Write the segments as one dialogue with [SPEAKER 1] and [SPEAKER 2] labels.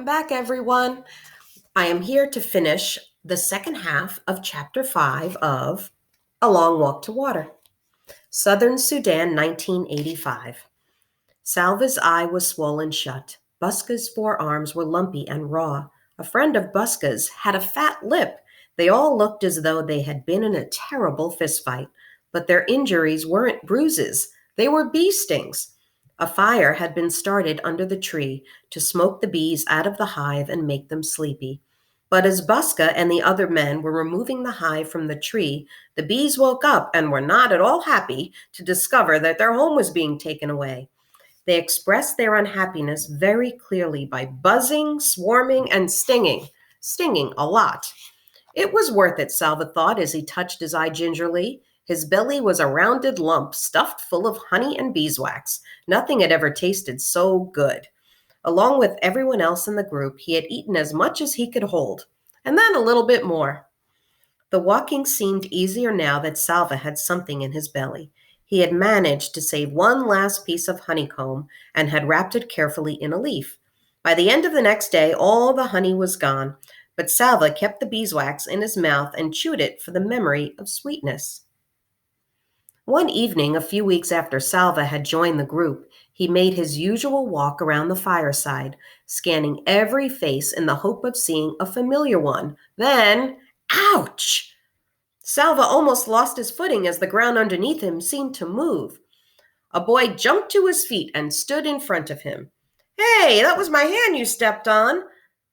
[SPEAKER 1] Welcome back, everyone. I am here to finish the second half of Chapter 5 of A Long Walk to Water. Southern Sudan, 1985. Salva's eye was swollen shut. Buska's forearms were lumpy and raw. A friend of Buska's had a fat lip. They all looked as though they had been in a terrible fistfight, but their injuries weren't bruises. They were bee stings. A fire had been started under the tree to smoke the bees out of the hive and make them sleepy. But as Buska and the other men were removing the hive from the tree, the bees woke up and were not at all happy to discover that their home was being taken away. They expressed their unhappiness very clearly by buzzing, swarming, and stinging a lot. It was worth it, Salva thought as he touched his eye gingerly. His belly was a rounded lump stuffed full of honey and beeswax. Nothing had ever tasted so good. Along with everyone else in the group, he had eaten as much as he could hold, and then a little bit more. The walking seemed easier now that Salva had something in his belly. He had managed to save one last piece of honeycomb and had wrapped it carefully in a leaf. By the end of the next day, all the honey was gone, but Salva kept the beeswax in his mouth and chewed it for the memory of sweetness. One evening, a few weeks after Salva had joined the group, he made his usual walk around the fireside, scanning every face in the hope of seeing a familiar one. Then, ouch! Salva almost lost his footing as the ground underneath him seemed to move. A boy jumped to his feet and stood in front of him. "Hey, that was my hand you stepped on."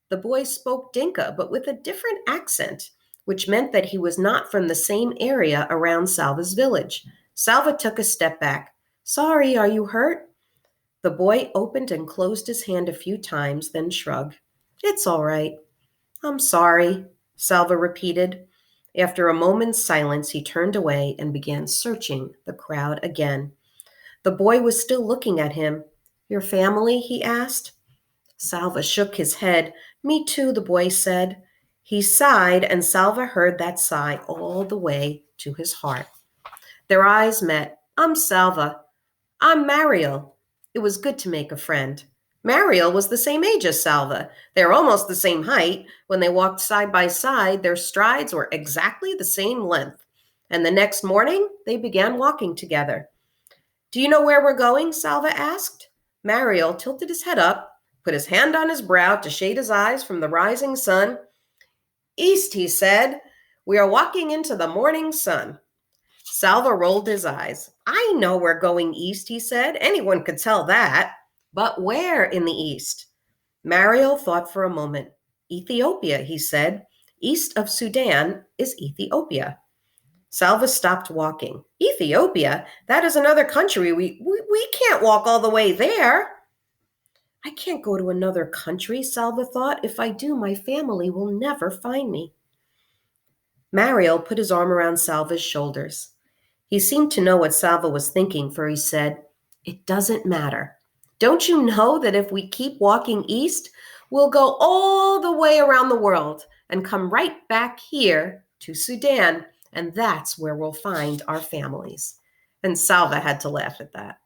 [SPEAKER 1] The boy spoke Dinka, but with a different accent, which meant that he was not from the same area around Salva's village. Salva took a step back. "Sorry, are you hurt?" The boy opened and closed his hand a few times, then shrugged. "It's all right." "I'm sorry," Salva repeated. After a moment's silence, he turned away and began searching the crowd again. The boy was still looking at him. "Your family?" he asked. Salva shook his head. "Me too," the boy said. He sighed, and Salva heard that sigh all the way to his heart. Their eyes met. "I'm Salva." "I'm Mariel." It was good to make a friend. Mariel was the same age as Salva. They were almost the same height. When they walked side by side, their strides were exactly the same length. And the next morning, they began walking together. "Do you know where we're going?" Salva asked. Mariel tilted his head up, put his hand on his brow to shade his eyes from the rising sun. "East," he said. "We are walking into the morning sun." Salva rolled his eyes. "I know we're going east," he said. "Anyone could tell that. But where in the east?" Mariel thought for a moment. "Ethiopia," he said. "East of Sudan is Ethiopia." Salva stopped walking. "Ethiopia? That is another country. We can't walk all the way there." "I can't go to another country," Salva thought. "If I do, my family will never find me." Mariel put his arm around Salva's shoulders. He seemed to know what Salva was thinking, for he said, "It doesn't matter. Don't you know that if we keep walking east, we'll go all the way around the world and come right back here to Sudan, and that's where we'll find our families." And Salva had to laugh at that.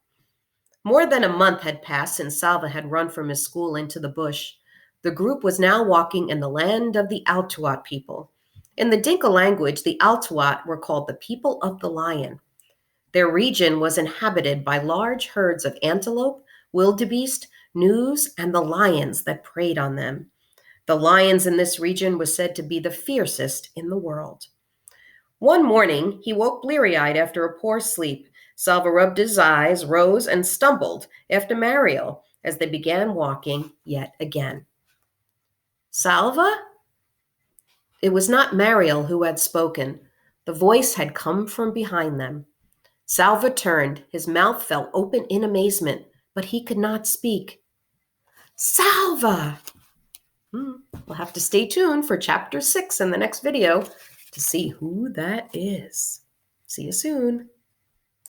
[SPEAKER 1] More than a month had passed since Salva had run from his school into the bush. The group was now walking in the land of the Altuat people. In the Dinka language, the Altuat were called the people of the lion. Their region was inhabited by large herds of antelope, wildebeest, gnus, and the lions that preyed on them. The lions in this region were said to be the fiercest in the world. One morning, he woke bleary-eyed after a poor sleep. Salva rubbed his eyes, rose, and stumbled after Mariel as they began walking yet again. "Salva?" It was not Mariel who had spoken. The voice had come from behind them. Salva turned. His mouth fell open in amazement, but he could not speak. "Salva!" We'll have to stay tuned for Chapter 6 in the next video to see who that is. See you soon.